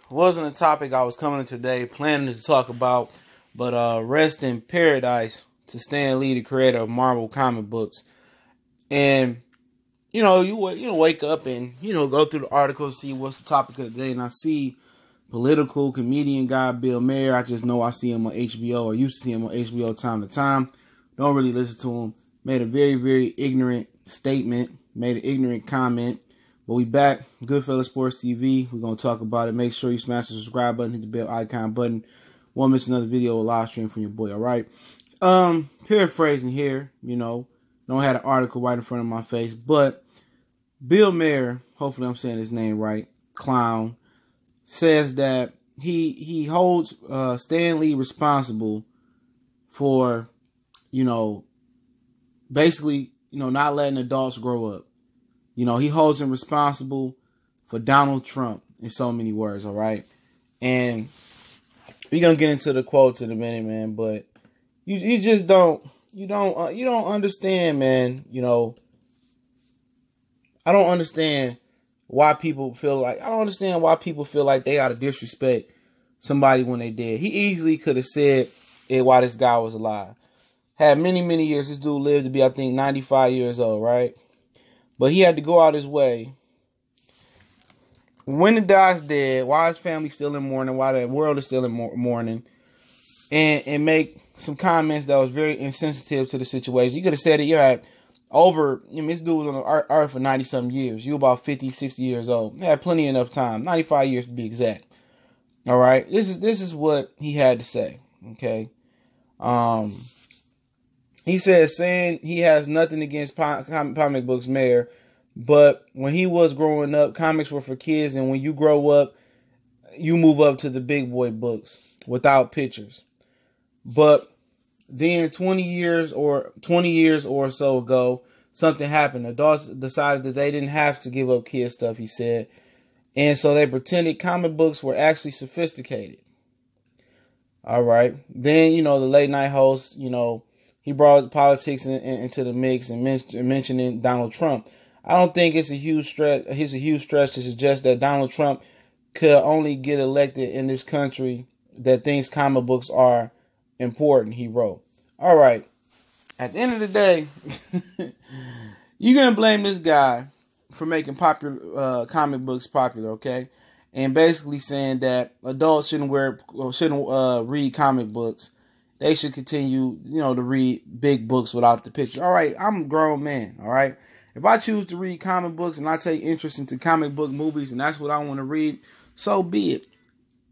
wasn't a topic I was coming to today planning to talk about, but rest in paradise to Stan Lee, the creator of Marvel comic books. And you wake up and go through the articles, see what's the topic of the day, and I see political comedian guy Bill Maher. I just know I see him on HBO, or used to see him on HBO time to time. Don't really listen to him. Made a very, very ignorant statement, made an ignorant comment. But we back, Goodfellas Sports TV. We're going to talk about it. Make sure you smash the subscribe button, hit the bell icon button. Won't miss another video or live stream from your boy, all right? Paraphrasing here, don't have an article right in front of my face, but Bill Maher, hopefully I'm saying his name right, clown, says that he holds Stan Lee responsible for, basically, not letting adults grow up. He holds him responsible for Donald Trump in so many words, all right? And we're going to get into the quotes in a minute, man, but you just don't understand, man. I don't understand why people feel like they got to disrespect somebody when they dead. He easily could have said it while this guy was alive. Had many, many years. This dude lived to be, I think, 95 years old, right? But he had to go out his way when the guy's dead, while his family's still in mourning, while the world is still in mourning, and make some comments that was very insensitive to the situation. You could have said it, you had this dude was on the earth for 90-something years. You about 50, 60 years old. He had plenty enough time. 95 years to be exact. All right? This is what he had to say, okay? He says, saying he has nothing against comic books, Maher, but when he was growing up, comics were for kids, and when you grow up, you move up to the big boy books without pictures. But then 20 years or so ago, something happened. Adults decided that they didn't have to give up kid stuff, he said. And so they pretended comic books were actually sophisticated. All right. Then, the late night host, he brought politics into the mix and mentioning Donald Trump. I don't think it's a huge stretch. To suggest that Donald Trump could only get elected in this country that thinks comic books are important, he wrote. All right. At the end of the day, you're going to blame this guy for making popular comic books popular, okay? And basically saying that adults shouldn't read comic books. They should continue, to read big books without the picture. All right, I'm a grown man, all right? If I choose to read comic books and I take interest into comic book movies and that's what I want to read, so be it.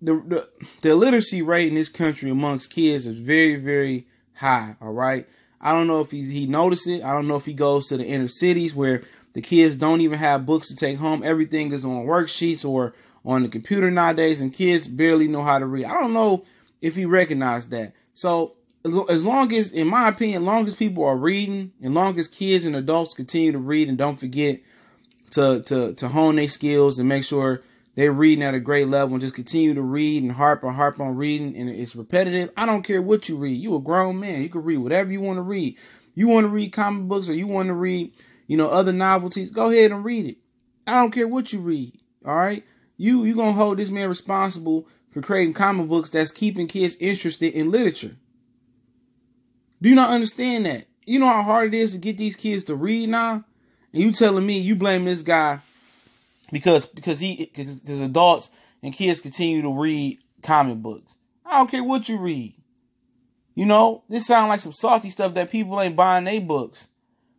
The illiteracy rate in this country amongst kids is very, very high, all right? I don't know if he noticed it. I don't know if he goes to the inner cities where the kids don't even have books to take home. Everything is on worksheets or on the computer nowadays, and kids barely know how to read. I don't know if he recognized that. So as long as, in my opinion, as long as people are reading, as long as kids and adults continue to read and don't forget to hone their skills and make sure they're reading at a great level and just continue to read and harp on reading, and it's repetitive, I don't care what you read. You a grown man. You can read whatever you want to read. You want to read comic books or you want to read, other novelties, go ahead and read it. I don't care what you read, all right? You going to hold this man responsible for creating comic books that's keeping kids interested in literature. Do you not understand that? You know how hard it is to get these kids to read now? And you telling me you blame this guy because adults and kids continue to read comic books. I don't care what you read. This sounds like some salty stuff that people ain't buying their books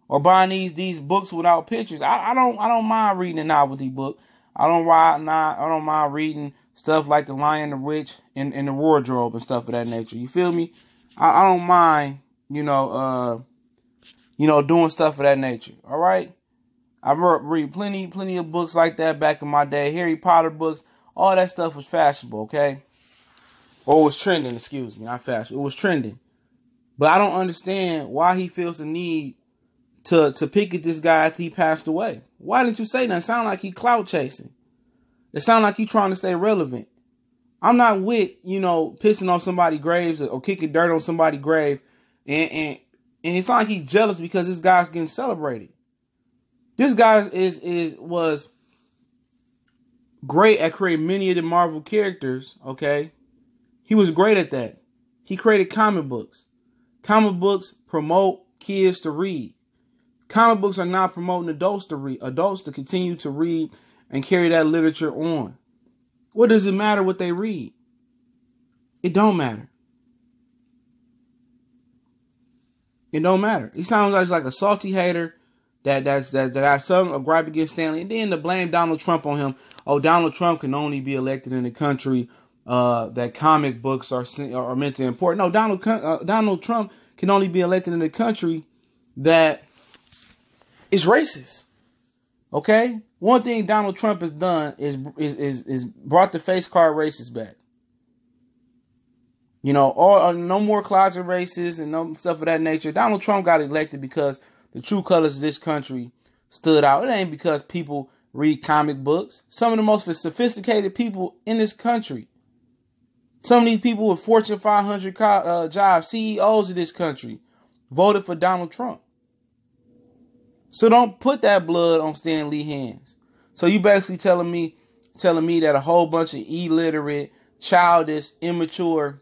or buying these books without pictures. I don't mind reading a novelty book. I don't mind reading stuff like The Lion, the Witch, and the Wardrobe and stuff of that nature. You feel me? I don't mind, doing stuff of that nature. All right? I read plenty of books like that back in my day. Harry Potter books, all that stuff was fashionable, okay? Or was trending, excuse me, not fashionable. It was trending. But I don't understand why he feels the need to pick at this guy after he passed away. Why didn't you say that? It sound like he clout chasing. It sound like he trying to stay relevant. I'm not with, pissing on somebody's graves or kicking dirt on somebody's grave. And it's not like he's jealous because this guy's getting celebrated. This guy was great at creating many of the Marvel characters, okay? He was great at that. He created comic books. Comic books promote kids to read. Comic books are not promoting adults to read. Adults to continue to read and carry that literature on. What does it matter what they read? It don't matter. It don't matter. He sounds like a salty hater that got some gripe against Stanley, and then to blame Donald Trump on him. Oh, Donald Trump can only be elected in a country that comic books are meant to import. No, Donald Trump can only be elected in a country that is racist. Okay, one thing Donald Trump has done is brought the face card racists back. You know, no more closet racists and no stuff of that nature. Donald Trump got elected because the true colors of this country stood out. It ain't because people read comic books. Some of the most sophisticated people in this country. Some of these people with Fortune 500 jobs, CEOs of this country, voted for Donald Trump. So don't put that blood on Stan Lee's hands. So you basically telling me that a whole bunch of illiterate, childish, immature,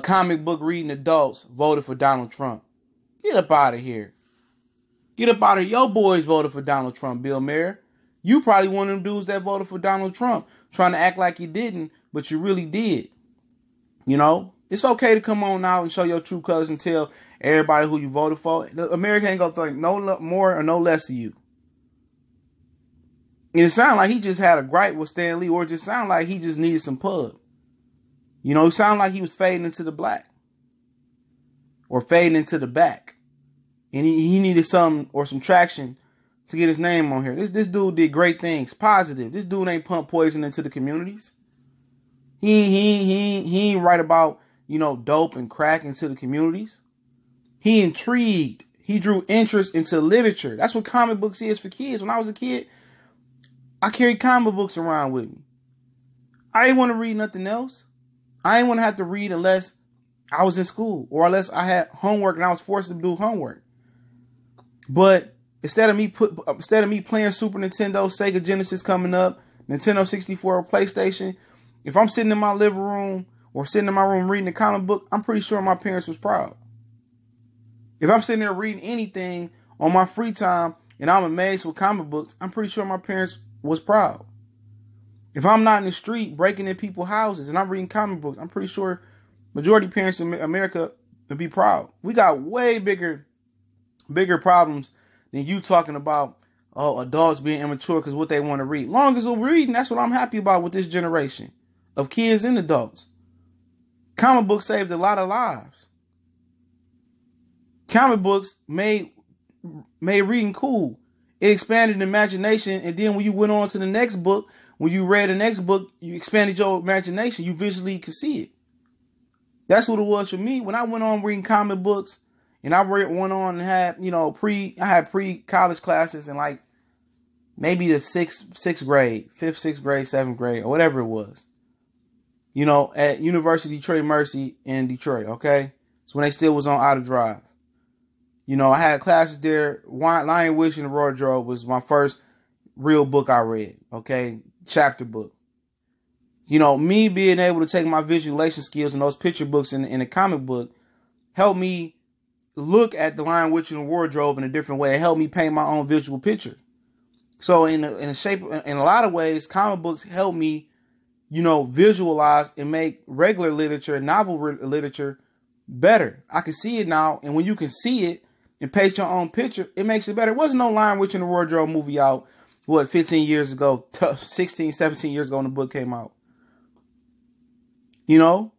comic book reading adults voted for Donald Trump. Get up out of here. Get up out of here. Your boys voted for Donald Trump, Bill Maher. You probably one of them dudes that voted for Donald Trump, trying to act like you didn't, but you really did. You know, it's okay to come on out and show your true colors and tell everybody who you voted for. America ain't gonna think no more or no less of you. And it sounded like he just had a gripe with Stan Lee, or it just sounded like he just needed some pub. You know, it sounded like he was fading into the black. Or fading into the back. And he needed some traction to get his name on here. This dude did great things. Positive. This dude ain't pump poison into the communities. He ain't write about, you know, dope and crack into the communities. He intrigued. He drew interest into literature. That's what comic books is for kids. When I was a kid, I carried comic books around with me. I didn't want to read nothing else. I didn't want to have to read unless I was in school or unless I had homework and I was forced to do homework. But instead of me playing Super Nintendo, Sega Genesis coming up, Nintendo 64 or PlayStation, if I'm sitting in my living room or sitting in my room reading a comic book, I'm pretty sure my parents was proud. If I'm sitting there reading anything on my free time and I'm amazed with comic books, I'm pretty sure my parents was proud. If I'm not in the street breaking in people's houses and I'm reading comic books, I'm pretty sure majority of parents in America would be proud. We got way bigger problems than you talking about, adults being immature because what they want to read. Long as we're reading, that's what I'm happy about with this generation of kids and adults. Comic books saved a lot of lives. Comic books made reading cool. It expanded imagination, and then when you went on to the next book, when you read the next book, you expanded your imagination. You visually could see it. That's what it was for me. When I went on reading comic books, and I went on and had, you know, pre-college classes in like maybe the sixth grade, 6th grade, 7th grade, or whatever it was. You know, at University Detroit Mercy in Detroit, okay? So when they still was on Outer Drive. You know, I had classes there. Lion Witch and the Wardrobe was my first real book I read, okay? Chapter book. You know, me being able to take my visualization skills and those picture books in a comic book helped me look at the Lion Witch and the Wardrobe in a different way. It helped me paint my own visual picture. So in a lot of ways, comic books help me, you know, visualize and make regular literature, novel literature better. I can see it now. And when you can see it and paint your own picture, it makes it better. There wasn't no Lion Witch and the Wardrobe movie out, 15 years ago, 16, 17 years ago when the book came out. You know,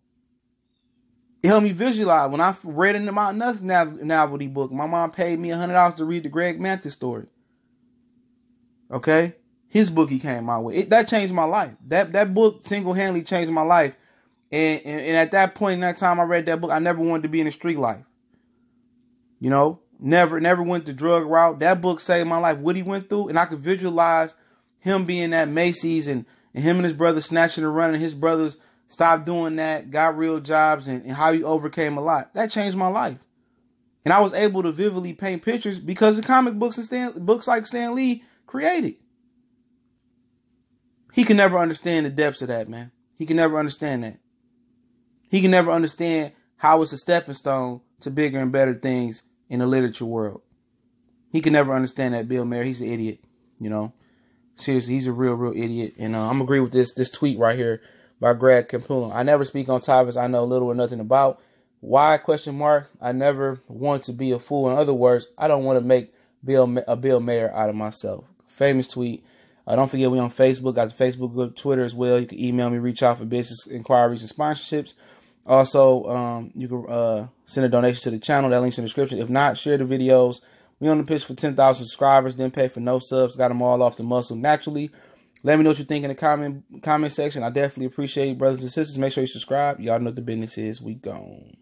it helped me visualize. When I read in the Mountain Nuts novelty book, my mom paid me $100 to read the Greg Mantis story. Okay? His book he came out with. That changed my life. That book single-handedly changed my life. And at that point in that time I read that book, I never wanted to be in the street life. You know? Never went the drug route. That book saved my life. What he went through, and I could visualize him being at Macy's and him and his brother snatching and running. His brothers stopped doing that, got real jobs, and how he overcame a lot. That changed my life. And I was able to vividly paint pictures because of comic books and books like Stan Lee created. He can never understand the depths of that, man. He can never understand that. He can never understand how it's a stepping stone to bigger and better things in the literature world. He can never understand that, Bill Maher. He's an idiot, you know. Seriously, he's a real idiot. And I'm agree with this tweet right here by Greg Campullo. I never speak on topics I know little or nothing about. Why? Question mark. I never want to be a fool. In other words, I don't want to make Bill Maher out of myself. Famous tweet. Don't forget we on Facebook. Got the Facebook group, Twitter as well. You can email me, reach out for business inquiries and sponsorships. Also, you can send a donation to the channel. That link's in the description. If not, share the videos. We on the pitch for 10,000 subscribers. Didn't pay for no subs. Got them all off the muscle naturally. Let me know what you think in the comment section. I definitely appreciate it, brothers and sisters. Make sure you subscribe. Y'all know what the business is. We gone.